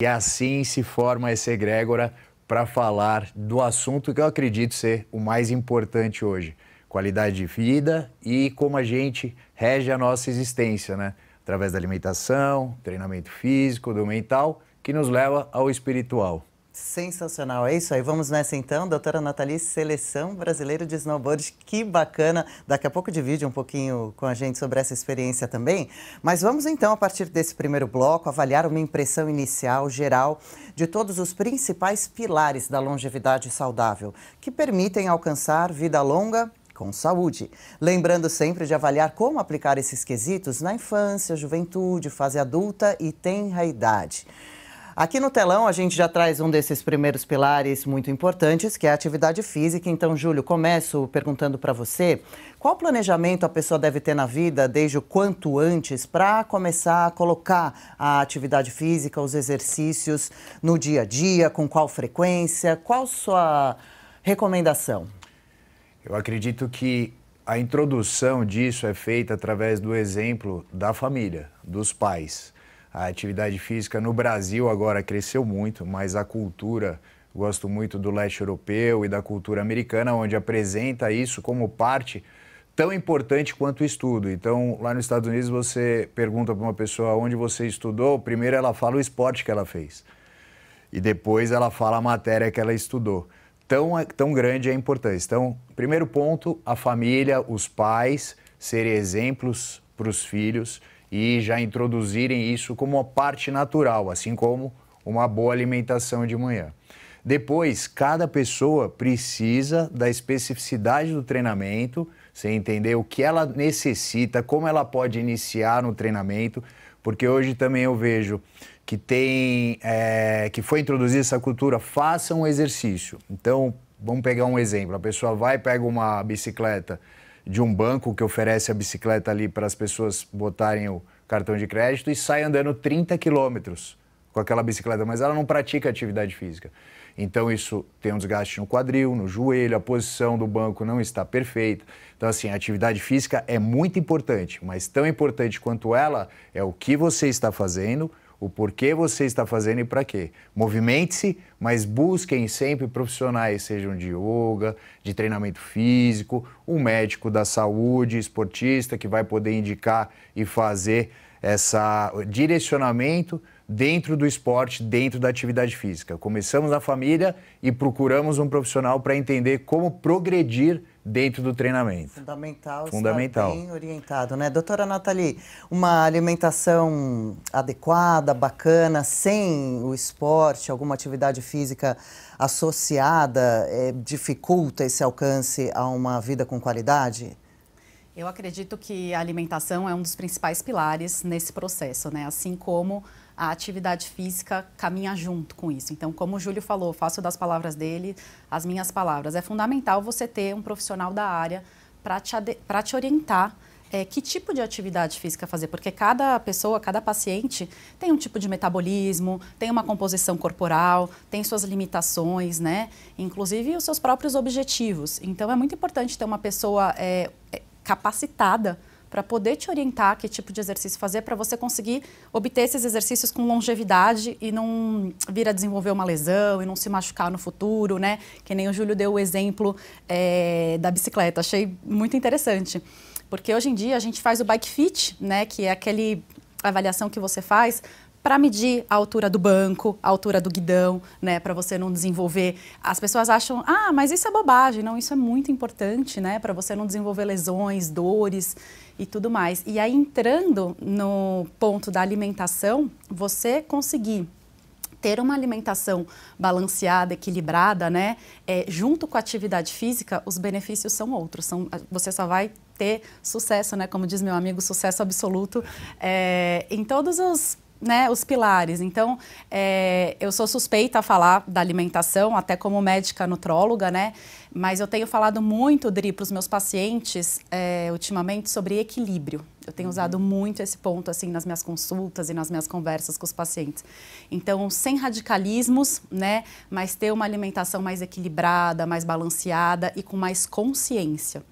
E assim se forma essa egrégora para falar do assunto que eu acredito ser o mais importante hoje. Qualidade de vida e como a gente rege a nossa existência, né? Através da alimentação, treinamento físico, do mental, que nos leva ao espiritual. Sensacional, é isso aí. Vamos nessa então, doutora Nathalie, Seleção Brasileira de Snowboard, que bacana. Daqui a pouco divide um pouquinho com a gente sobre essa experiência também. Mas vamos então, a partir desse primeiro bloco, avaliar uma impressão inicial, geral, de todos os principais pilares da longevidade saudável, que permitem alcançar vida longa com saúde. Lembrando sempre de avaliar como aplicar esses quesitos na infância, juventude, fase adulta e tenra idade. Aqui no telão a gente já traz um desses primeiros pilares muito importantes, que é a atividade física. Então, Júlio, começo perguntando para você, qual planejamento a pessoa deve ter na vida desde o quanto antes para começar a colocar a atividade física, os exercícios no dia a dia, com qual frequência, qual sua recomendação? Eu acredito que a introdução disso é feita através do exemplo da família, dos pais. A atividade física no Brasil agora cresceu muito, mas a cultura, gosto muito do leste europeu e da cultura americana, onde apresenta isso como parte tão importante quanto o estudo. Então, lá nos Estados Unidos, você pergunta para uma pessoa onde você estudou, primeiro ela fala o esporte que ela fez. E depois ela fala a matéria que ela estudou. Tão grande é a importância. Então, primeiro ponto, a família, os pais serem exemplos para os filhos e já introduzirem isso como uma parte natural, assim como uma boa alimentação de manhã. Depois, cada pessoa precisa da especificidade do treinamento, você entender o que ela necessita, como ela pode iniciar no treinamento, porque hoje também eu vejo que que foi introduzida essa cultura, faça um exercício. Então, vamos pegar um exemplo, a pessoa vai e pega uma bicicleta de um banco que oferece a bicicleta ali para as pessoas botarem o cartão de crédito e sai andando 30 quilômetros com aquela bicicleta, mas ela não pratica atividade física. Então isso tem um desgaste no quadril, no joelho, a posição do banco não está perfeita. Então assim, a atividade física é muito importante, mas tão importante quanto ela é o que você está fazendo, o porquê você está fazendo e para quê. Movimente-se, mas busquem sempre profissionais, sejam de yoga, de treinamento físico, um médico da saúde, esportista, que vai poder indicar e fazer esse direcionamento dentro do esporte, dentro da atividade física. Começamos na família e procuramos um profissional para entender como progredir dentro do treinamento. Fundamental. Fundamental. Estar bem orientado, né? Doutora Nathalie, uma alimentação adequada, bacana, sem o esporte, alguma atividade física associada, dificulta esse alcance a uma vida com qualidade? Eu acredito que a alimentação é um dos principais pilares nesse processo, né? Assim como a atividade física caminha junto com isso. Então, como o Júlio falou, faço das palavras dele as minhas palavras. É fundamental você ter um profissional da área para te orientar que tipo de atividade física fazer, porque cada pessoa, cada paciente tem um tipo de metabolismo, tem uma composição corporal, tem suas limitações, né? Inclusive os seus próprios objetivos. Então, é muito importante ter uma pessoa capacitada para poder te orientar que tipo de exercício fazer para você conseguir obter esses exercícios com longevidade e não vir a desenvolver uma lesão e não se machucar no futuro, né? Que nem o Júlio deu o exemplo da bicicleta. Achei muito interessante, porque hoje em dia a gente faz o bike fit, né? Que é aquele avaliação que você faz para medir a altura do banco, a altura do guidão, né, para você não desenvolver. As pessoas acham, mas isso é bobagem. Não, isso é muito importante, né, para você não desenvolver lesões, dores e tudo mais. E aí, entrando no ponto da alimentação, você conseguir ter uma alimentação balanceada, equilibrada, né, junto com a atividade física, os benefícios são outros. Você só vai ter sucesso, né, como diz meu amigo, sucesso absoluto em todos os pilares. Então, eu sou suspeita a falar da alimentação, até como médica nutróloga, né? Mas eu tenho falado muito, Dri, para os meus pacientes, ultimamente, sobre equilíbrio. Eu tenho usado muito esse ponto assim nas minhas consultas e nas minhas conversas com os pacientes. Então, sem radicalismos, né, mas ter uma alimentação mais equilibrada, mais balanceada e com mais consciência.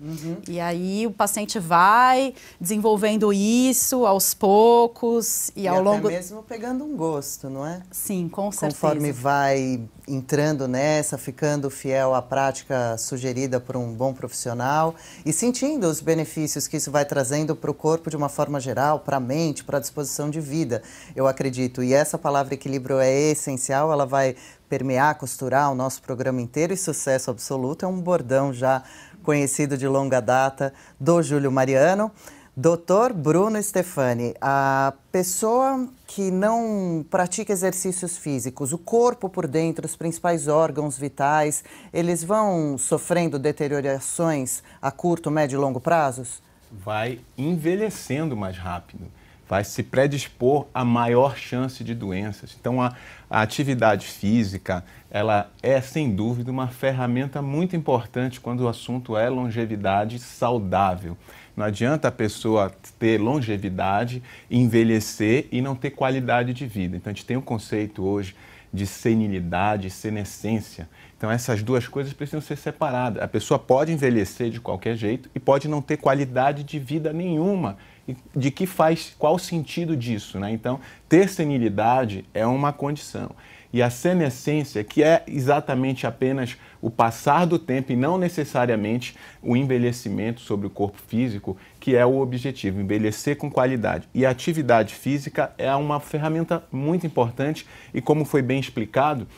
E aí o paciente vai desenvolvendo isso aos poucos e ao longo... até mesmo pegando um gosto, não é? Sim, com certeza. Conforme vai entrando nessa, ficando fiel à prática sugerida por um bom profissional e sentindo os benefícios que isso vai trazendo para o corpo de uma forma geral, para a mente, para a disposição de vida, eu acredito. E essa palavra equilíbrio é essencial, ela vai permear, costurar o nosso programa inteiro, e sucesso absoluto é um bordão já conhecido de longa data do Júlio Mariano. Doutor Bruno Stefani, a pessoa que não pratica exercícios físicos, o corpo por dentro, os principais órgãos vitais, eles vão sofrendo deteriorações a curto, médio e longo prazos? Vai envelhecendo mais rápido, vai se predispor a maior chance de doenças. Então, a atividade física, ela é, sem dúvida, uma ferramenta muito importante quando o assunto é longevidade saudável. Não adianta a pessoa ter longevidade, envelhecer e não ter qualidade de vida. Então, a gente tem um conceito hoje de senilidade, senescência. Então, essas duas coisas precisam ser separadas. A pessoa pode envelhecer de qualquer jeito e pode não ter qualidade de vida nenhuma. E de que faz, qual o sentido disso, né? Então, ter senilidade é uma condição. E a senescência, que é exatamente apenas o passar do tempo e não necessariamente o envelhecimento sobre o corpo físico, que é o objetivo, envelhecer com qualidade. E a atividade física é uma ferramenta muito importante e, como foi bem explicado,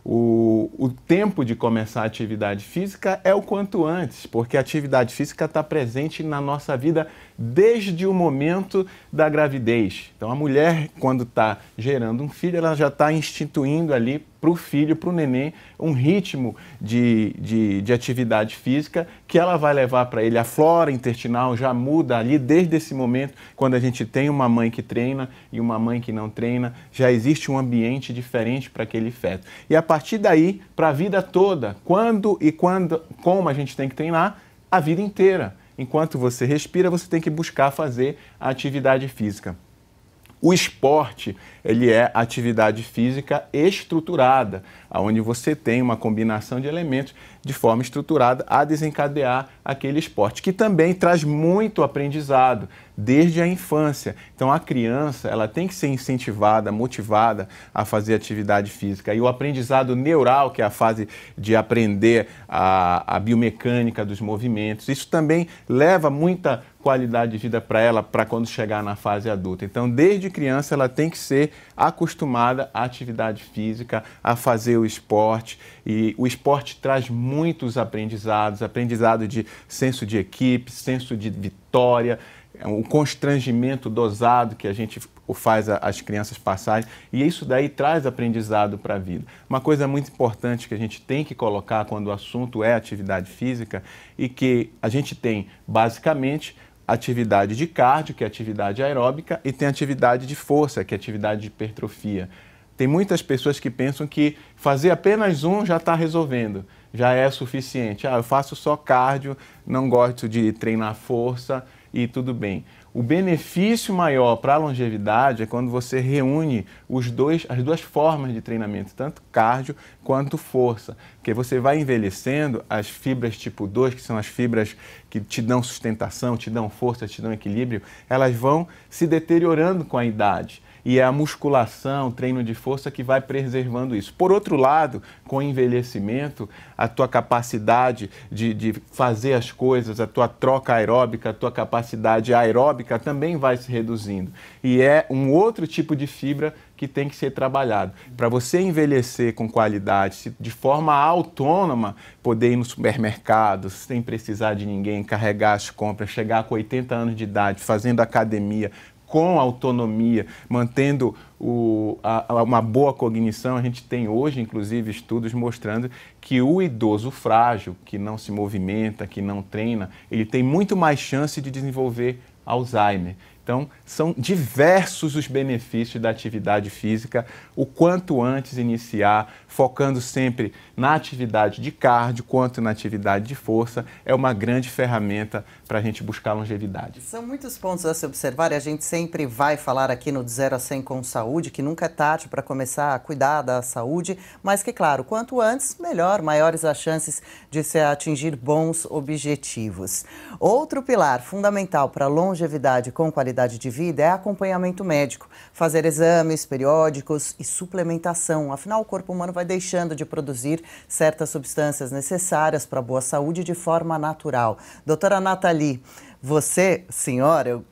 o tempo de começar a atividade física é o quanto antes, porque a atividade física está presente na nossa vida desde o momento da gravidez. Então, a mulher, quando está gerando um filho, ela já está instituindo ali para o filho, para o neném, um ritmo de atividade física que ela vai levar para ele. A flora intestinal já muda ali desde esse momento, quando a gente tem uma mãe que treina e uma mãe que não treina, já existe um ambiente diferente para aquele feto. E a partir daí, para a vida toda, como a gente tem que treinar, a vida inteira. Enquanto você respira, você tem que buscar fazer a atividade física. O esporte, ele é atividade física estruturada, onde você tem uma combinação de elementos de forma estruturada a desencadear aquele esporte, que também traz muito aprendizado desde a infância. Então, a criança, ela tem que ser incentivada, motivada a fazer atividade física. E o aprendizado neural, que é a fase de aprender a biomecânica dos movimentos, isso também leva muita qualidade de vida para ela, para quando chegar na fase adulta. Então, desde criança, ela tem que ser acostumada à atividade física, a fazer o esporte. E o esporte traz muitos aprendizados, aprendizado de senso de equipe, senso de vitória, um constrangimento dosado que a gente faz as crianças passarem, e isso daí traz aprendizado para a vida. Uma coisa muito importante que a gente tem que colocar quando o assunto é atividade física e que a gente tem basicamente atividade de cardio, que é atividade aeróbica, e tem atividade de força, que é atividade de hipertrofia. Tem muitas pessoas que pensam que fazer apenas um já está resolvendo, já é suficiente. Eu faço só cardio, não gosto de treinar força e tudo bem. O benefício maior para a longevidade é quando você reúne as duas formas de treinamento, tanto cardio quanto força, porque você vai envelhecendo, as fibras tipo 2, que são as fibras que te dão sustentação, te dão força, te dão equilíbrio, elas vão se deteriorando com a idade. E é a musculação, o treino de força que vai preservando isso. Por outro lado, com o envelhecimento, a tua capacidade de fazer as coisas, a tua troca aeróbica, a tua capacidade aeróbica também vai se reduzindo. E é um outro tipo de fibra que tem que ser trabalhado. Para você envelhecer com qualidade, de forma autônoma, poder ir no supermercado, sem precisar de ninguém, carregar as compras, chegar com 80 anos de idade, fazendo academia, com autonomia, mantendo uma boa cognição. A gente tem hoje, inclusive, estudos mostrando que o idoso frágil, que não se movimenta, que não treina, ele tem muito mais chance de desenvolver Alzheimer, Então, são diversos os benefícios da atividade física, o quanto antes iniciar, focando sempre na atividade de cardio, quanto na atividade de força, é uma grande ferramenta para a gente buscar longevidade. São muitos pontos a se observar e a gente sempre vai falar aqui no De 0 a 100 com saúde, que nunca é tarde para começar a cuidar da saúde, mas que, claro, quanto antes, melhor, maiores as chances de se atingir bons objetivos. Outro pilar fundamental para a longevidade com qualidade de vida é acompanhamento médico, fazer exames periódicos e suplementação. Afinal, o corpo humano vai deixando de produzir certas substâncias necessárias para a boa saúde de forma natural. Doutora Nathalie, você, senhora, eu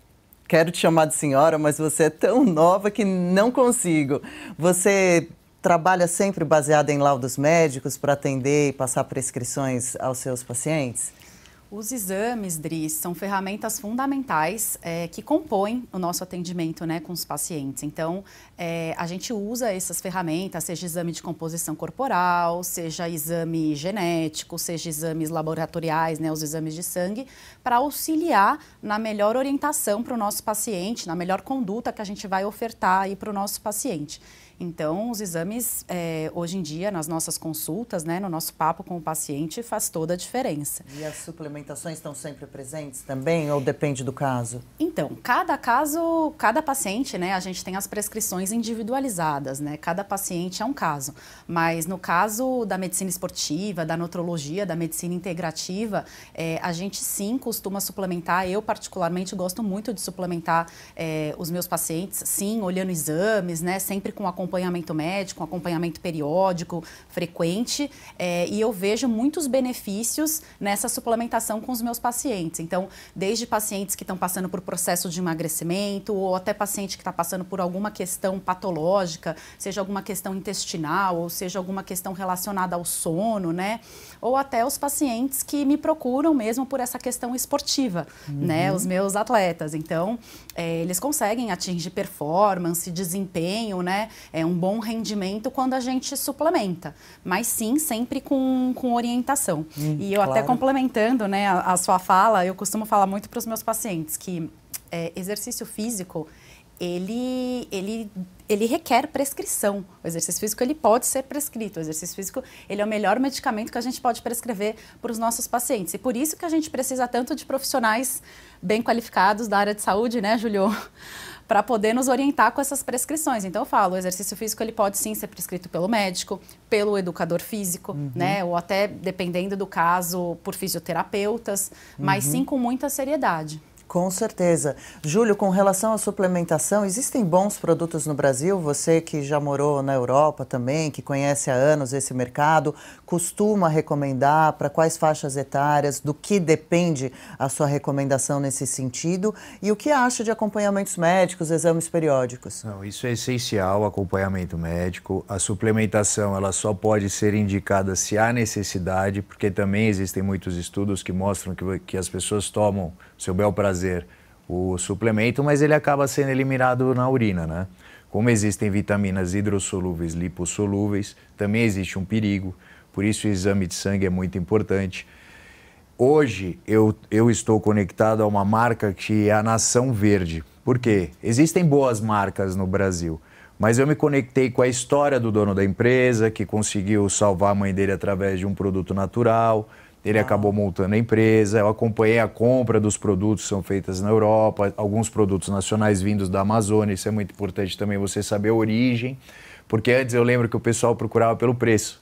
quero te chamar de senhora, mas você é tão nova que não consigo. Você trabalha sempre baseada em laudos médicos para atender e passar prescrições aos seus pacientes? Os exames, Dris, são ferramentas fundamentais que compõem o nosso atendimento, né, com os pacientes. Então, a gente usa essas ferramentas, seja exame de composição corporal, seja exame genético, seja exames laboratoriais, né, os exames de sangue, para auxiliar na melhor orientação para o nosso paciente, na melhor conduta que a gente vai ofertar aí para o nosso paciente. Então, os exames, hoje em dia, nas nossas consultas, né, no nosso papo com o paciente, faz toda a diferença. E as suplementações estão sempre presentes também, ou depende do caso? Então, cada caso, cada paciente, né, a gente tem as prescrições individualizadas, né, cada paciente é um caso. Mas no caso da medicina esportiva, da nutrologia, da medicina integrativa, a gente sim costuma suplementar. Eu, particularmente, gosto muito de suplementar os meus pacientes, sim, olhando exames, né, sempre com acompanhamento médico, acompanhamento periódico, frequente, e eu vejo muitos benefícios nessa suplementação com os meus pacientes. Então, desde pacientes que estão passando por processo de emagrecimento, ou até paciente que está passando por alguma questão patológica, seja alguma questão intestinal, ou seja alguma questão relacionada ao sono, né? Ou até os pacientes que me procuram mesmo por essa questão esportiva, né? Os meus atletas. Então, eles conseguem atingir performance, desempenho, né? Um bom rendimento quando a gente suplementa, mas sim, sempre com orientação. E eu claro. até complementando, né, a sua fala, eu costumo falar muito para os meus pacientes que exercício físico, ele requer prescrição. O exercício físico, ele pode ser prescrito. O exercício físico, ele é o melhor medicamento que a gente pode prescrever para os nossos pacientes. E por isso que a gente precisa tanto de profissionais bem qualificados da área de saúde, né, Júlio? Para poder nos orientar com essas prescrições. Então, eu falo, o exercício físico, ele pode sim ser prescrito pelo médico, pelo educador físico, né? Ou até, dependendo do caso, por fisioterapeutas, mas sim com muita seriedade. Com certeza. Júlio, com relação à suplementação, existem bons produtos no Brasil? Você que já morou na Europa também, que conhece há anos esse mercado, costuma recomendar para quais faixas etárias, do que depende a sua recomendação nesse sentido? E o que acha de acompanhamentos médicos, exames periódicos? Não, isso é essencial, acompanhamento médico. A suplementação, ela só pode ser indicada se há necessidade, porque também existem muitos estudos que mostram que as pessoas tomam seu bel prazer o suplemento, mas ele acaba sendo eliminado na urina, né? Como existem vitaminas hidrossolúveis, lipossolúveis, também existe um perigo, por isso o exame de sangue é muito importante. Hoje eu estou conectado a uma marca que é a Nação Verde. Por quê? Existem boas marcas no Brasil, mas eu me conectei com a história do dono da empresa, que conseguiu salvar a mãe dele através de um produto natural. Ele acabou montando a empresa, eu acompanhei a compra dos produtos que são feitos na Europa, alguns produtos nacionais vindos da Amazônia, isso é muito importante também você saber a origem, porque antes eu lembro que o pessoal procurava pelo preço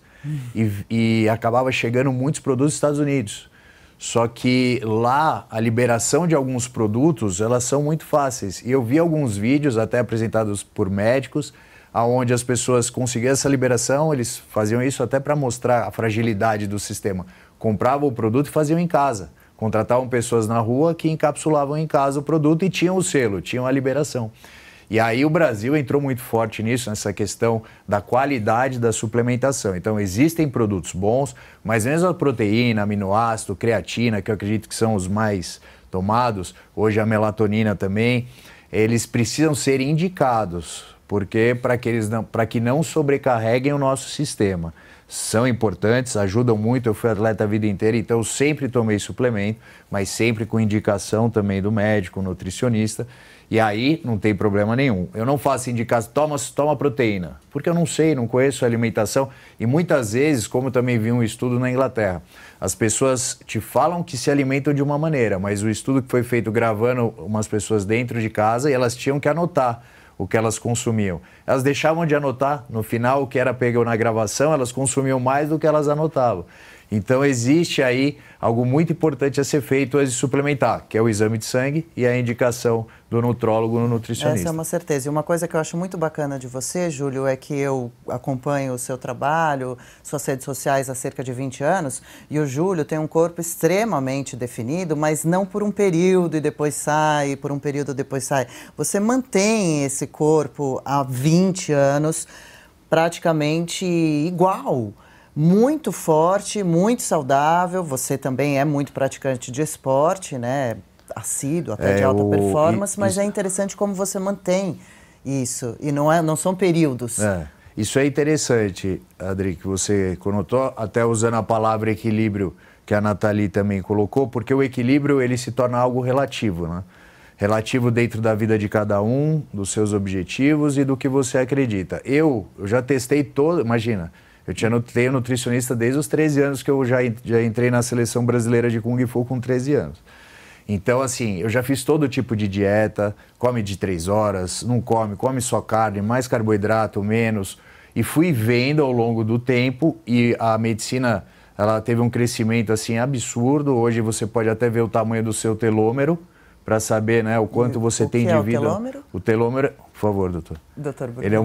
e acabava chegando muitos produtos dos Estados Unidos. Só que lá a liberação de alguns produtos, elas são muito fáceis. E eu vi alguns vídeos até apresentados por médicos, onde as pessoas conseguiam essa liberação, eles faziam isso até para mostrar a fragilidade do sistema. Compravam o produto e faziam em casa. Contratavam pessoas na rua que encapsulavam em casa o produto e tinham o selo, tinham a liberação. E aí o Brasil entrou muito forte nisso, nessa questão da qualidade da suplementação. Então existem produtos bons, mas mesmo a proteína, aminoácido, creatina, que eu acredito que são os mais tomados, hoje a melatonina também, eles precisam ser indicados, porque para que não sobrecarreguem o nosso sistema. São importantes, ajudam muito, eu fui atleta a vida inteira, então eu sempre tomei suplemento, mas sempre com indicação também do médico, nutricionista, E aí não tem problema nenhum. Eu não faço indicação, toma proteína, porque eu não sei, não conheço a alimentação. E muitas vezes, como eu também vi um estudo na Inglaterra, as pessoas te falam que se alimentam de uma maneira, mas o estudo que foi feito gravando umas pessoas dentro de casa e elas tinham que anotar o que elas consumiam. Elas deixavam de anotar, no final o que era pego na gravação, elas consumiam mais do que elas anotavam. Então existe aí algo muito importante a ser feito antes de suplementar, que é o exame de sangue e a indicação do nutrólogo no nutricionista. Essa é uma certeza. E uma coisa que eu acho muito bacana de você, Júlio, é que eu acompanho o seu trabalho, suas redes sociais há cerca de 20 anos, e o Júlio tem um corpo extremamente definido, mas não por um período e depois sai, por um período e depois sai. Você mantém esse corpo há 20 anos praticamente igual. Muito forte, muito saudável. Você também é muito praticante de esporte, né? Assíduo, até de alta performance, mas é interessante como você mantém isso. E não são períodos. Isso é interessante, Adri, que você conotou, até usando a palavra equilíbrio, que a Nathalie também colocou, porque o equilíbrio ele se torna algo relativo, né? Relativo dentro da vida de cada um, dos seus objetivos e do que você acredita. Eu já testei todo, imagina, tenho nutricionista desde os 13 anos que eu já entrei na seleção brasileira de Kung Fu com 13 anos. Então, assim, eu já fiz todo tipo de dieta, come de 3 horas, não come só carne, mais carboidrato, menos. E fui vendo ao longo do tempo e a medicina, ela teve um crescimento, assim, absurdo. Hoje você pode até ver o tamanho do seu telômero para saber, né, o quanto você tem de vida. O telômero? O telômero, por favor, doutor. Doutor Bruno. Ele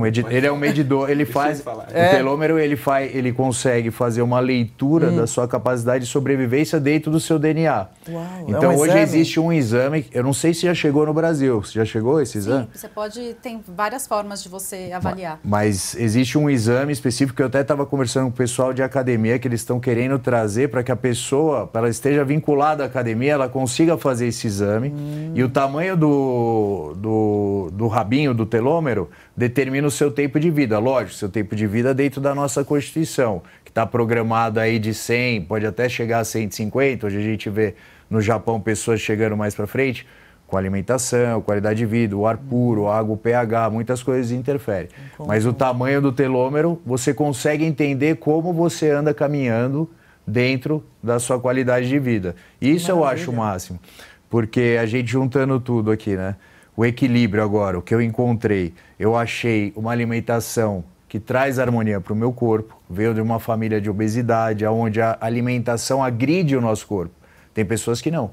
é um medidor, ele faz, o telômero ele consegue fazer uma leitura da sua capacidade de sobrevivência dentro do seu DNA. Uau, então é um hoje exame? existe um exame, eu não sei se já chegou no Brasil, já chegou esse exame? Sim, tem várias formas de você avaliar. Mas existe um exame específico que eu até estava conversando com o pessoal de academia que eles estão querendo trazer para que a pessoa, para ela esteja vinculada à academia, ela consiga fazer esse exame. E o tamanho do rabinho, do telômero, determina o seu tempo de vida. Lógico, seu tempo de vida dentro da nossa Constituição, que está programado aí de 100, pode até chegar a 150. Hoje a gente vê no Japão pessoas chegando mais para frente, com alimentação, qualidade de vida, o ar puro, a água, o pH, muitas coisas interferem. Mas o tamanho do telômero, você consegue entender como você anda caminhando dentro da sua qualidade de vida. Isso eu acho o máximo, porque a gente juntando tudo aqui, né? O equilíbrio agora, o que eu encontrei, eu achei uma alimentação que traz harmonia para o meu corpo, veio de uma família de obesidade, onde a alimentação agride o nosso corpo. Tem pessoas que não,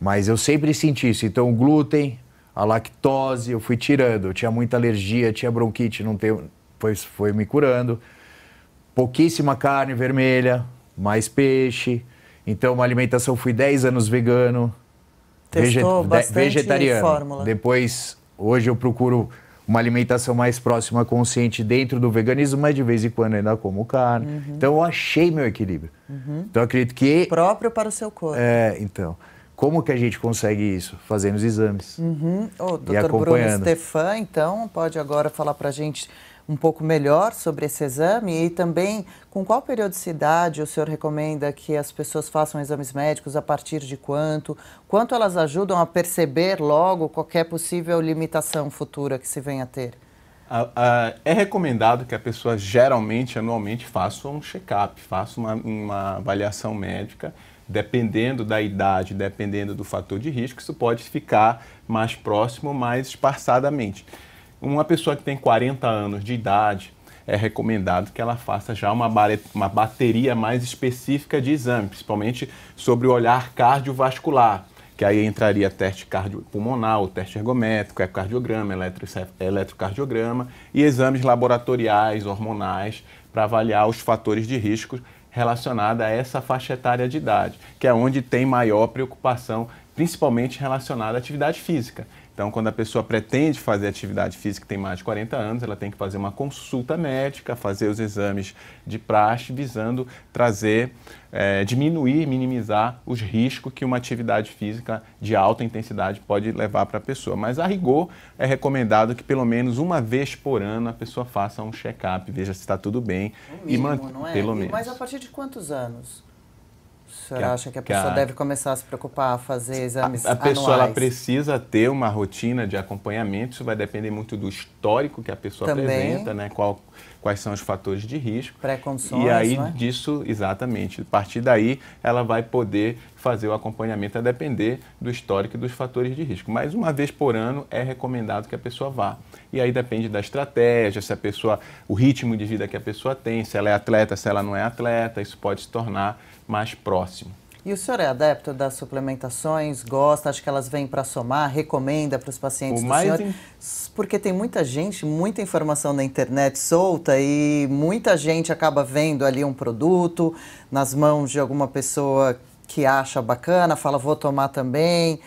mas eu sempre senti isso. Então o glúten, a lactose, eu fui tirando, eu tinha muita alergia, tinha bronquite, foi me curando. Pouquíssima carne vermelha, mais peixe, então uma alimentação, fui 10 anos vegano. Vegetariano. Fórmula. Depois, hoje eu procuro uma alimentação mais próxima, consciente dentro do veganismo, mas de vez em quando ainda como carne. Então eu achei meu equilíbrio. Então eu acredito que... Próprio para o seu corpo. Então, como que a gente consegue isso? Fazendo os exames. O Dr. Bruno Stefan, então, pode agora falar para a gente um pouco melhor sobre esse exame e também com qual periodicidade o senhor recomenda que as pessoas façam exames médicos, a partir de quanto elas ajudam a perceber logo qualquer possível limitação futura que se venha a ter? É recomendado que a pessoa geralmente, anualmente, faça um check-up, faça uma avaliação médica, dependendo da idade, dependendo do fator de risco, isso pode ficar mais próximo, mais esparçadamente. Uma pessoa que tem 40 anos de idade, é recomendado que ela faça já uma bateria mais específica de exame, principalmente sobre o olhar cardiovascular, que aí entraria teste cardiopulmonar, o teste ergométrico, ecocardiograma, eletrocardiograma e exames laboratoriais, hormonais, para avaliar os fatores de risco relacionados a essa faixa etária de idade, que é onde tem maior preocupação, principalmente relacionada à atividade física. Então, quando a pessoa pretende fazer atividade física, tem mais de 40 anos, ela tem que fazer uma consulta médica, fazer os exames de praxe, visando diminuir, minimizar os riscos que uma atividade física de alta intensidade pode levar para a pessoa. Mas, a rigor, é recomendado que pelo menos uma vez por ano a pessoa faça um check-up, veja se está tudo bem. No mínimo, não é? Pelo menos. Mas a partir de quantos anos? O senhor acha que a pessoa deve começar a se preocupar, a fazer exames anuais? A pessoa ela precisa ter uma rotina de acompanhamento, isso vai depender muito do histórico que a pessoa apresenta, né? Quais são os fatores de risco. Pré-condições, e aí né? disso, exatamente, a partir daí ela vai poder fazer o acompanhamento a depender do histórico e dos fatores de risco. Mas uma vez por ano é recomendado que a pessoa vá. E aí depende da estratégia, se a pessoa, o ritmo de vida que a pessoa tem, se ela é atleta, se ela não é atleta, isso pode se tornar mais próximo. E o senhor é adepto das suplementações? Gosta? Acha que elas vêm para somar? Recomenda para os pacientes do senhor? Porque tem muita gente, muita informação na internet solta e muita gente acaba vendo ali um produto nas mãos de alguma pessoa que acha bacana, fala vou tomar também,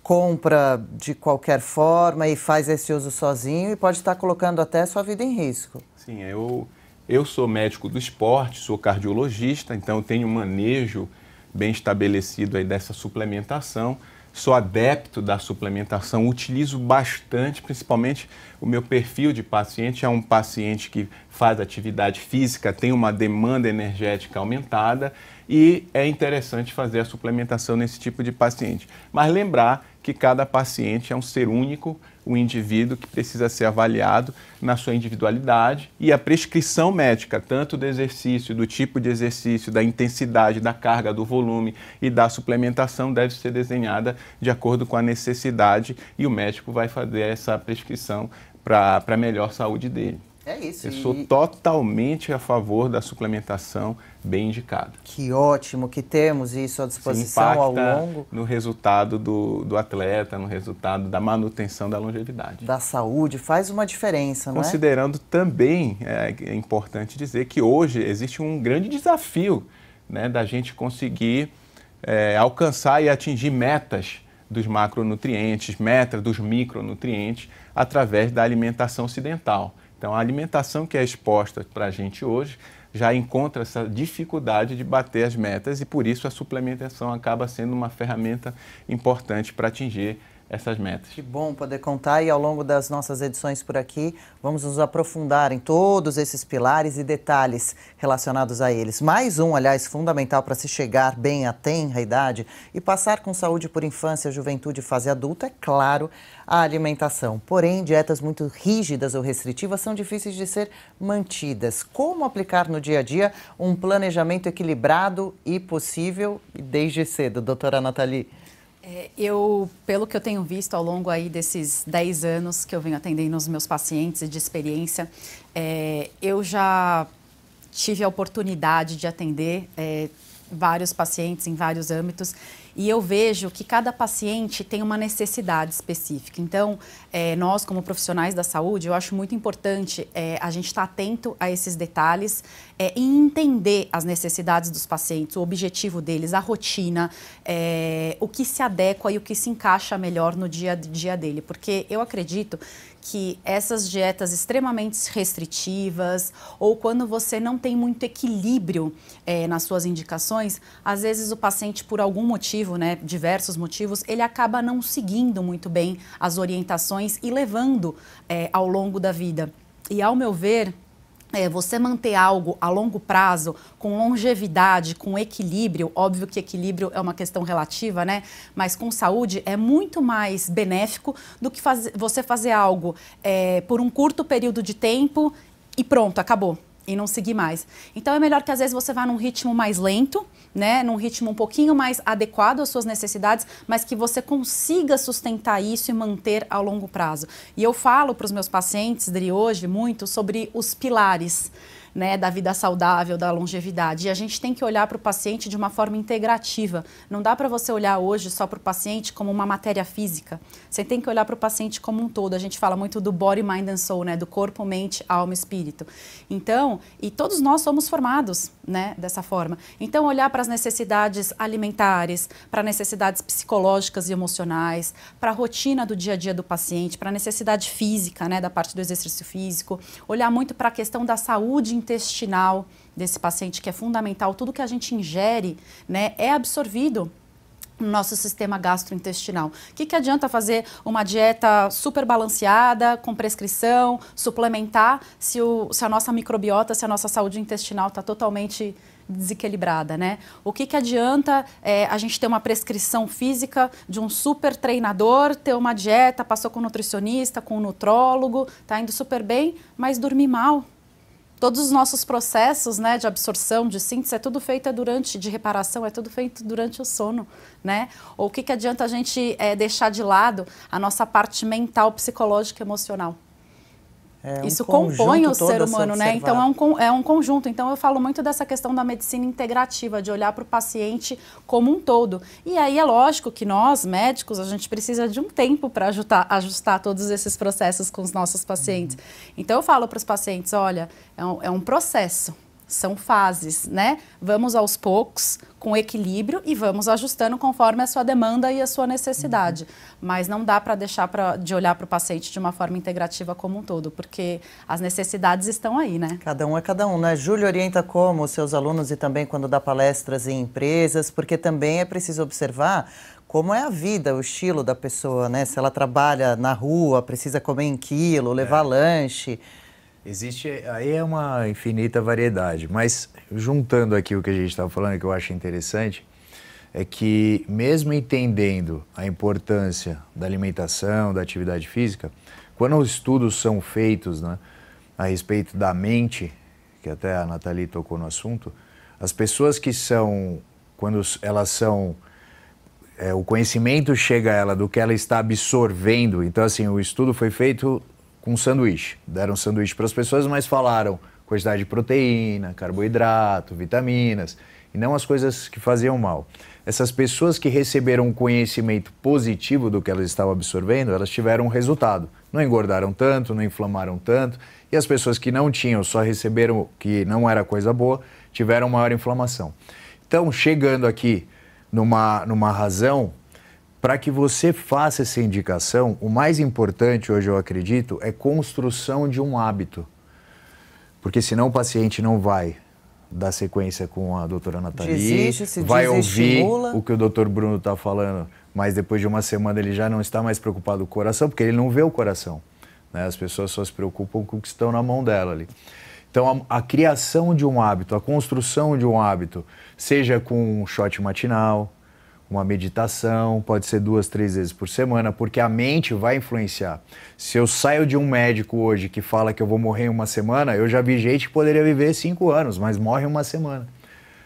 compra de qualquer forma e faz esse uso sozinho e pode estar colocando até a sua vida em risco. Sim, eu sou médico do esporte, sou cardiologista, então tenho um manejo bem estabelecido aí dessa suplementação. Sou adepto da suplementação, utilizo bastante, principalmente o meu perfil de paciente é um paciente que faz atividade física, tem uma demanda energética aumentada e é interessante fazer a suplementação nesse tipo de paciente. Mas lembrar que cada paciente é um ser único, um indivíduo que precisa ser avaliado na sua individualidade e a prescrição médica, tanto do exercício, do tipo de exercício, da intensidade, da carga, do volume e da suplementação deve ser desenhada de acordo com a necessidade e o médico vai fazer essa prescrição para a melhor saúde dele. É isso. Eu sou totalmente a favor da suplementação bem indicada. Que ótimo que temos isso à disposição ao longo. No resultado do atleta, no resultado da manutenção da longevidade. Da saúde, faz uma diferença, não é? Considerando também, é importante dizer que hoje existe um grande desafio, né, da gente conseguir alcançar e atingir metas dos macronutrientes, metas dos micronutrientes através da alimentação ocidental. Então, a alimentação que é exposta para a gente hoje já encontra essa dificuldade de bater as metas e, por isso, a suplementação acaba sendo uma ferramenta importante para atingir essas metas. Que bom poder contar e ao longo das nossas edições por aqui vamos nos aprofundar em todos esses pilares e detalhes relacionados a eles. Mais um, aliás, fundamental para se chegar bem à tenra idade e passar com saúde por infância, juventude e fase adulta, é claro, a alimentação. Porém, dietas muito rígidas ou restritivas são difíceis de ser mantidas. Como aplicar no dia a dia um planejamento equilibrado e possível desde cedo, doutora Nathalie? Pelo que eu tenho visto ao longo aí desses 10 anos que eu venho atendendo os meus pacientes e de experiência, eu já tive a oportunidade de atender vários pacientes em vários âmbitos e eu vejo que cada paciente tem uma necessidade específica. Então, nós como profissionais da saúde, eu acho muito importante a gente estar atento a esses detalhes e entender as necessidades dos pacientes, o objetivo deles, a rotina, o que se adequa e o que se encaixa melhor no dia a dia dele. Porque eu acredito que essas dietas extremamente restritivas ou quando você não tem muito equilíbrio nas suas indicações, às vezes o paciente, por algum motivo, né, diversos motivos, ele acaba não seguindo muito bem as orientações e levando ao longo da vida. E, ao meu ver, você manter algo a longo prazo, com longevidade, com equilíbrio, óbvio que equilíbrio é uma questão relativa, né? Mas com saúde é muito mais benéfico do que você fazer algo por um curto período de tempo e pronto, acabou. E não seguir mais. Então é melhor que às vezes você vá num ritmo mais lento, né, num ritmo um pouquinho mais adequado às suas necessidades, mas que você consiga sustentar isso e manter a longo prazo. E eu falo para os meus pacientes de hoje muito sobre os pilares, né, da vida saudável, da longevidade. E a gente tem que olhar para o paciente de uma forma integrativa. Não dá para você olhar hoje só para o paciente como uma matéria física. Você tem que olhar para o paciente como um todo. A gente fala muito do body, mind and soul, né, do corpo, mente, alma e espírito. Então, e todos nós somos formados, né, dessa forma. Então, olhar para as necessidades alimentares, para necessidades psicológicas e emocionais, para a rotina do dia a dia do paciente, para a necessidade física, né, da parte do exercício físico, olhar muito para a questão da saúde intestinal desse paciente, que é fundamental. Tudo que a gente ingere, né, é absorvido no nosso sistema gastrointestinal. O que adianta fazer uma dieta super balanceada, com prescrição, suplementar, se a nossa microbiota, se a nossa saúde intestinal está totalmente desequilibrada, né? O que adianta a gente ter uma prescrição física de um super treinador, ter uma dieta, passou com um nutricionista, com um nutrólogo, tá indo super bem, mas dormir mal? Todos os nossos processos, né, de absorção, de síntese, é tudo feito de reparação, é tudo feito durante o sono, né? Ou o que adianta a gente deixar de lado a nossa parte mental, psicológica e emocional? Isso compõe o ser humano, né? Então é um conjunto. Então eu falo muito dessa questão da medicina integrativa, de olhar para o paciente como um todo. E aí é lógico que nós, médicos, a gente precisa de um tempo para ajustar todos esses processos com os nossos pacientes. Então eu falo para os pacientes, olha, é um processo. São fases, né? Vamos aos poucos, com equilíbrio e vamos ajustando conforme a sua demanda e a sua necessidade. Mas não dá para deixar de olhar para o paciente de uma forma integrativa como um todo, porque as necessidades estão aí, né? Cada um é cada um, né? Júlio orienta como os seus alunos e também quando dá palestras em empresas, porque também é preciso observar como é a vida, o estilo da pessoa, né? Se ela trabalha na rua, precisa comer em quilo, levar lanche. Aí é uma infinita variedade, mas juntando aqui o que a gente estava falando, que eu acho interessante, é que mesmo entendendo a importância da alimentação, da atividade física, quando os estudos são feitos, né, a respeito da mente, que até a Nathalie tocou no assunto, as pessoas que são, quando elas são, o conhecimento chega a ela do que ela está absorvendo, então assim, o estudo foi feito com sanduíche. Deram sanduíche para as pessoas, mas falaram quantidade de proteína, carboidrato, vitaminas, e não as coisas que faziam mal. Essas pessoas que receberam um conhecimento positivo do que elas estavam absorvendo, elas tiveram um resultado. Não engordaram tanto, não inflamaram tanto, e as pessoas que não tinham, só receberam que não era coisa boa, tiveram maior inflamação. Então, chegando aqui numa razão, para que você faça essa indicação, o mais importante hoje, eu acredito, é construção de um hábito. Porque senão o paciente não vai dar sequência com a doutora Nathalie, vai ouvir o que o doutor Bruno está falando, mas depois de uma semana ele já não está mais preocupado com o coração, porque ele não vê o coração, né? As pessoas só se preocupam com o que estão na mão dela ali. Então a criação de um hábito, a construção de um hábito, seja com um shot matinal, uma meditação, pode ser 2, 3 vezes por semana, porque a mente vai influenciar. Se eu saio de um médico hoje que fala que eu vou morrer em uma semana, eu já vi gente que poderia viver 5 anos, mas morre em uma semana.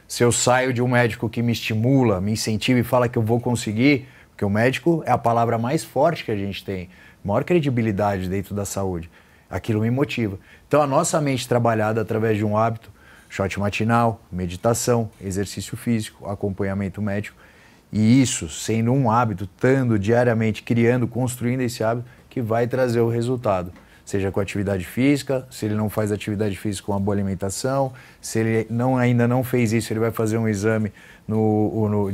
Se eu saio de um médico que me estimula, me incentiva e fala que eu vou conseguir, porque o médico é a palavra mais forte que a gente tem, maior credibilidade dentro da saúde, aquilo me motiva. Então a nossa mente trabalhada através de um hábito, shot matinal, meditação, exercício físico, acompanhamento médico, e isso, sendo um hábito, estando diariamente criando, construindo esse hábito, que vai trazer o resultado. Seja com atividade física, se ele não faz atividade física com uma boa alimentação, se ele ainda não fez isso, ele vai fazer um exame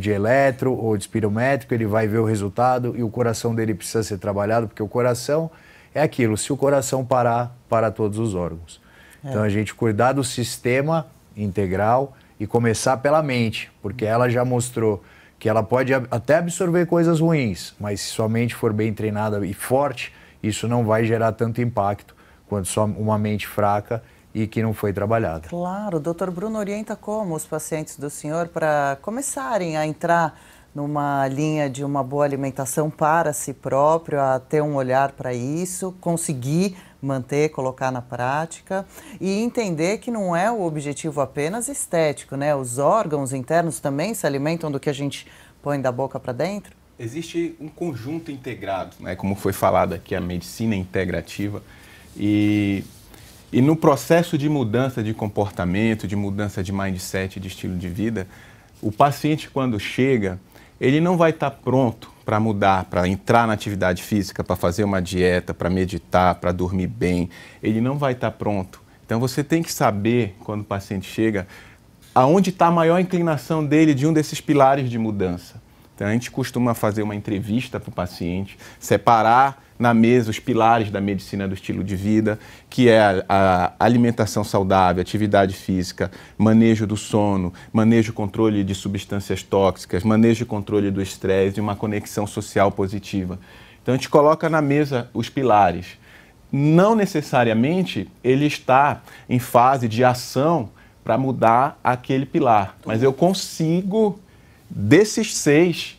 de eletro ou de espirométrico, ele vai ver o resultado e o coração dele precisa ser trabalhado, porque o coração é aquilo, se o coração parar, para todos os órgãos. Então a gente cuidar do sistema integral e começar pela mente, porque ela já mostrou que ela pode até absorver coisas ruins, mas se sua mente for bem treinada e forte, isso não vai gerar tanto impacto quanto só uma mente fraca e que não foi trabalhada. Claro, o doutor Bruno orienta como os pacientes do senhor para começarem a entrar numa linha de uma boa alimentação para si próprio, a ter um olhar para isso, conseguir manter, colocar na prática e entender que não é o objetivo apenas estético, né? Os órgãos internos também se alimentam do que a gente põe da boca para dentro? Existe um conjunto integrado, né? Como foi falado aqui, a medicina integrativa. E no processo de mudança de comportamento, de mudança de mindset, de estilo de vida, o paciente, quando chega, ele não vai estar pronto para mudar, para entrar na atividade física, para fazer uma dieta, para meditar, para dormir bem. Ele não vai estar pronto. Então você tem que saber, quando o paciente chega, aonde está a maior inclinação dele de um desses pilares de mudança. Então, a gente costuma fazer uma entrevista para o paciente, separar na mesa os pilares da medicina do estilo de vida, que é a alimentação saudável, atividade física, manejo do sono, manejo e controle de substâncias tóxicas, manejo e controle do estresse e uma conexão social positiva. Então, a gente coloca na mesa os pilares. Não necessariamente ele está em fase de ação para mudar aquele pilar, mas eu consigo, desses 6,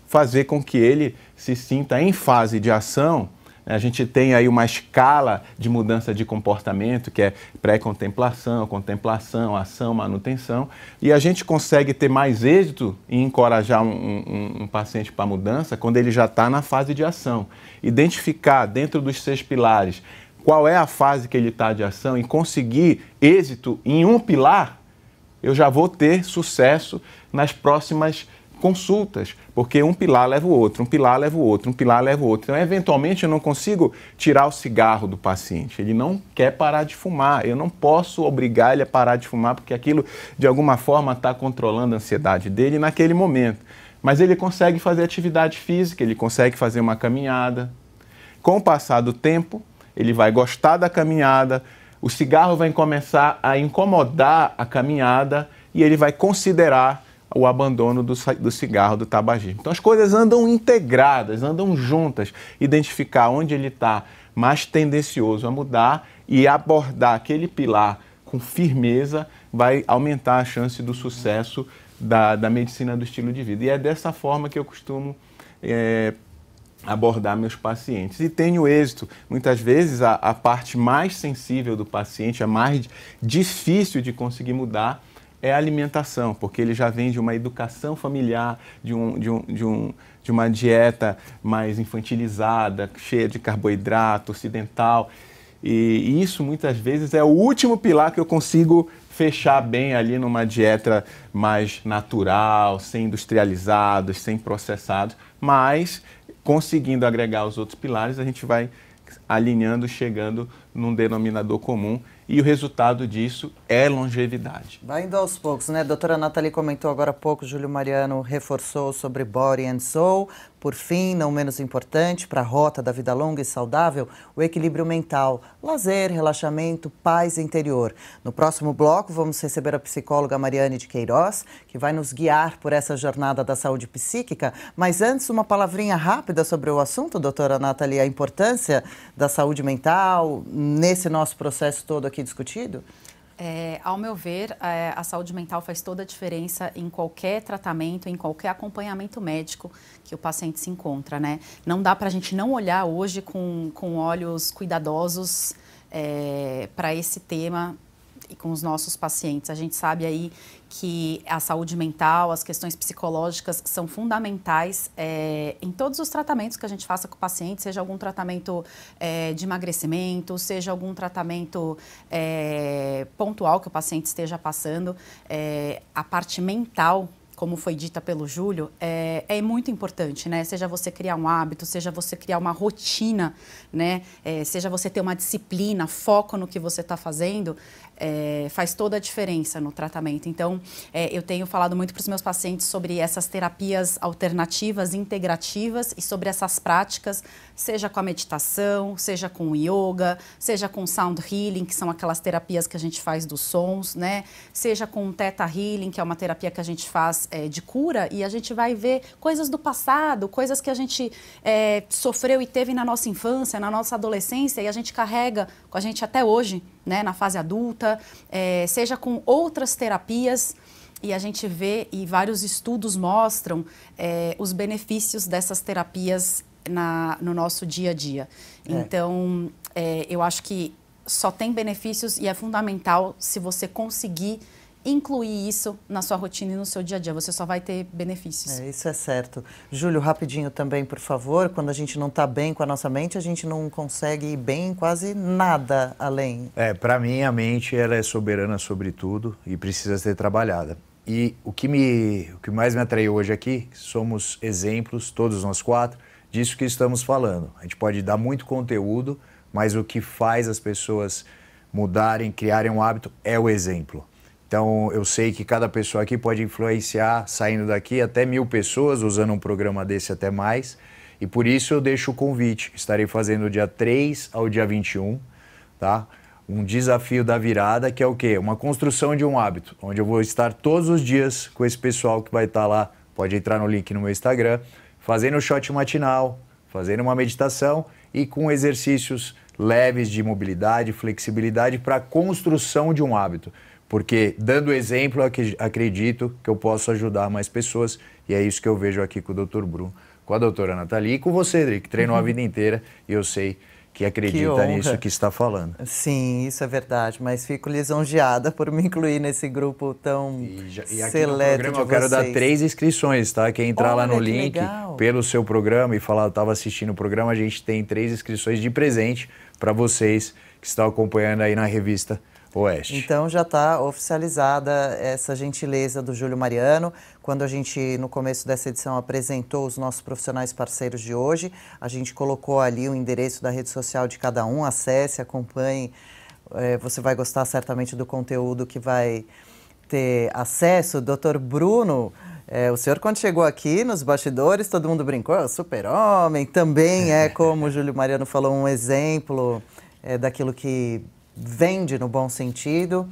fazer com que ele se sinta em fase de ação. A gente tem aí uma escala de mudança de comportamento, que é pré-contemplação, contemplação, ação, manutenção, e a gente consegue ter mais êxito em encorajar um paciente para a mudança quando ele já está na fase de ação. Identificar dentro dos 6 pilares qual é a fase que ele está de ação e conseguir êxito em um pilar, eu já vou ter sucesso nas próximas consultas, porque um pilar leva o outro, um pilar leva o outro, um pilar leva o outro. Então, eventualmente, eu não consigo tirar o cigarro do paciente. Ele não quer parar de fumar. Eu não posso obrigar ele a parar de fumar, porque aquilo, de alguma forma, está controlando a ansiedade dele naquele momento. Mas ele consegue fazer atividade física, ele consegue fazer uma caminhada. Com o passar do tempo, ele vai gostar da caminhada, o cigarro vai começar a incomodar a caminhada e ele vai considerar o abandono do cigarro, do tabagismo. Então, as coisas andam integradas, andam juntas. Identificar onde ele está mais tendencioso a mudar e abordar aquele pilar com firmeza vai aumentar a chance do sucesso da medicina do estilo de vida. E é dessa forma que eu costumo abordar meus pacientes. E tenho êxito. Muitas vezes, a parte mais sensível do paciente, a mais difícil de conseguir mudar, é a alimentação, porque ele já vem de uma educação familiar, de uma dieta mais infantilizada, cheia de carboidrato, ocidental. E isso, muitas vezes, é o último pilar que eu consigo fechar bem ali numa dieta mais natural, sem industrializados, sem processados, mas conseguindo agregar os outros pilares, a gente vai alinhando, chegando num denominador comum, e o resultado disso é longevidade. Vai indo aos poucos, né? A doutora Nathalie comentou agora há pouco, Júlio Mariano reforçou sobre Body and Soul. Por fim, não menos importante, para a rota da vida longa e saudável, o equilíbrio mental, lazer, relaxamento, paz interior. No próximo bloco, vamos receber a psicóloga Mariane de Queiroz, que vai nos guiar por essa jornada da saúde psíquica. Mas antes, uma palavrinha rápida sobre o assunto, doutora Nathalie, a importância da saúde mental nesse nosso processo todo aqui discutido? Ao meu ver, a saúde mental faz toda a diferença em qualquer tratamento, em qualquer acompanhamento médico que o paciente se encontra, né? Não dá para a gente não olhar hoje com olhos cuidadosos para esse tema e com os nossos pacientes. A gente sabe aí que a saúde mental, as questões psicológicas são fundamentais em todos os tratamentos que a gente faça com o paciente, seja algum tratamento de emagrecimento, seja algum tratamento pontual que o paciente esteja passando. A parte mental, como foi dita pelo Júlio, é muito importante, né? Seja você criar um hábito, seja você criar uma rotina, né? Seja você ter uma disciplina, foco no que você está fazendo, faz toda a diferença no tratamento. Então, eu tenho falado muito para os meus pacientes sobre essas terapias alternativas, integrativas e sobre essas práticas, seja com a meditação, seja com o yoga, seja com sound healing, que são aquelas terapias que a gente faz dos sons, né? Seja com theta healing, que é uma terapia que a gente faz de cura, e a gente vai ver coisas do passado, coisas que a gente sofreu e teve na nossa infância, na nossa adolescência, e a gente carrega com a gente até hoje, né, na fase adulta, seja com outras terapias, e a gente vê, e vários estudos mostram os benefícios dessas terapias no nosso dia a dia. Então, eu acho que só tem benefícios e é fundamental se você conseguir incluir isso na sua rotina e no seu dia a dia. Você só vai ter benefícios. Isso é certo. Júlio, rapidinho também, por favor. Quando a gente não está bem com a nossa mente, a gente não consegue ir bem em quase nada além. Para mim, a mente ela é soberana sobre tudo e precisa ser trabalhada. E o que mais me atraiu hoje aqui, somos exemplos, todos nós 4, disso que estamos falando. A gente pode dar muito conteúdo, mas o que faz as pessoas mudarem, criarem um hábito é o exemplo. Então, eu sei que cada pessoa aqui pode influenciar, saindo daqui, até 1000 pessoas, usando um programa desse até mais. E por isso eu deixo o convite. Estarei fazendo do dia 3 ao dia 21, tá? Um desafio da virada, que é o quê? Uma construção de um hábito, onde eu vou estar todos os dias com esse pessoal que vai estar lá, pode entrar no link no meu Instagram, fazendo o shot matinal, fazendo uma meditação e com exercícios leves de mobilidade, flexibilidade para a construção de um hábito. Porque, dando exemplo, acredito que eu posso ajudar mais pessoas e é isso que eu vejo aqui com o Dr. Bruno, com a doutora Nathalie e com você, Adri, que treinou a vida inteira e eu sei que acredita nisso que está falando. Sim, isso é verdade, mas fico lisonjeada por me incluir nesse grupo tão e aqui seleto no programa eu quero dar 3 inscrições, tá? Quem entrar lá no link pelo seu programa e falar eu estava assistindo o programa, a gente tem 3 inscrições de presente para vocês que estão acompanhando aí na revista Oeste. Então já está oficializada essa gentileza do Júlio Mariano. Quando a gente, no começo dessa edição, apresentou os nossos profissionais parceiros de hoje, a gente colocou ali o endereço da rede social de cada um, acesse, acompanhe. Você vai gostar certamente do conteúdo que vai ter acesso. Dr. Bruno, o senhor quando chegou aqui nos bastidores, todo mundo brincou, super-homem, também como o Júlio Mariano falou, um exemplo daquilo que vende no bom sentido.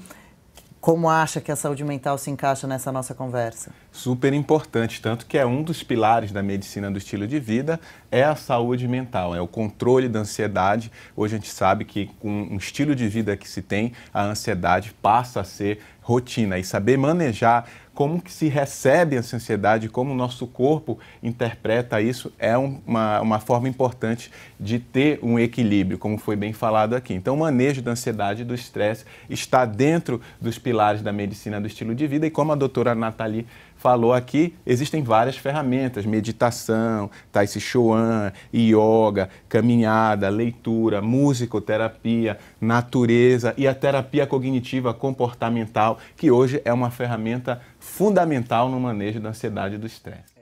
Como acha que a saúde mental se encaixa nessa nossa conversa? Super importante, tanto que é um dos pilares da medicina do estilo de vida, é a saúde mental, é o controle da ansiedade. Hoje a gente sabe que com um estilo de vida que se tem, a ansiedade passa a ser rotina e saber manejar como que se recebe essa ansiedade, como o nosso corpo interpreta isso, é uma forma importante de ter um equilíbrio, como foi bem falado aqui. Então, o manejo da ansiedade e do estresse está dentro dos pilares da medicina do estilo de vida e como a doutora Nathalie falou aqui, existem várias ferramentas, meditação, Tai Chi Chuan, yoga, caminhada, leitura, musicoterapia, natureza e a terapia cognitiva comportamental, que hoje é uma ferramenta fundamental no manejo da ansiedade e do estresse.